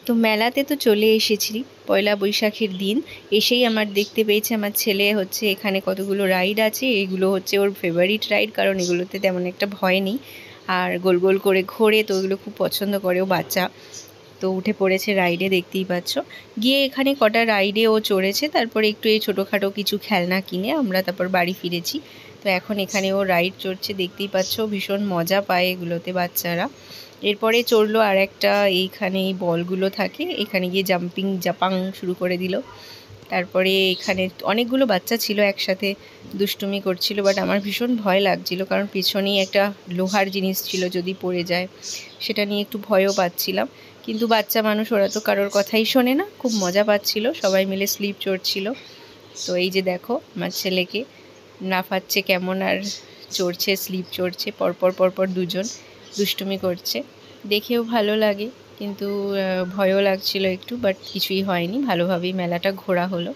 তো মেলাতে তো চলে এসেছি পয়লা বৈশাখের দিন। এসেই আমার দেখতে পেয়েছে আমার ছেলে হচ্ছে এখানে কতগুলো রাইড আছে, এগুলো হচ্ছে ওর ফেভারিট রাইড, কারণ এগুলোতে তেমন একটা ভয় নেই আর গোল গোল করে ঘোরে, তো ওগুলো খুব পছন্দ করে ও বাচ্চা। তো উঠে পড়েছে রাইডে, দেখতেই পাচ্ছ। গিয়ে এখানে কটা রাইডে ও চড়েছে, তারপরে একটু এই ছোটোখাটো কিছু খেলনা কিনে আমরা তারপর বাড়ি ফিরেছি। তো এখন এখানে ও রাইড চড়ছে, দেখতেই পাচ্ছ, ভীষণ মজা পায় এগুলোতে বাচ্চারা। এরপরে চড়লো আর একটা, এইখানে এই বলগুলো থাকে, এখানে গিয়ে জাপাং শুরু করে দিল। তারপরে এখানে অনেকগুলো বাচ্চা ছিল একসাথে দুষ্টুমি করছিল, বাট আমার ভীষণ ভয় লাগছিল, কারণ পেছনেই একটা লোহার জিনিস ছিল, যদি পড়ে যায় সেটা নিয়ে একটু ভয়ও পাচ্ছিলাম। কিন্তু বাচ্চা মানুষ, ওরা তো কারোর কথাই শোনে না, খুব মজা পাচ্ছিল, সবাই মিলে স্লিপ চড়ছিল। তো এই যে দেখো আমার ছেলেকে লাফাচ্ছে কেমন আর চড়ছে, স্লিপ চড়ছে, পরপর পরপর দুজন দুষ্টুমি করছে, দেখেও ভালো লাগে, কিন্তু ভয়ও লাগছিল একটু, বাট কিছুই হয়নি, ভালোভাবেই মেলাটা ঘোরা হলো।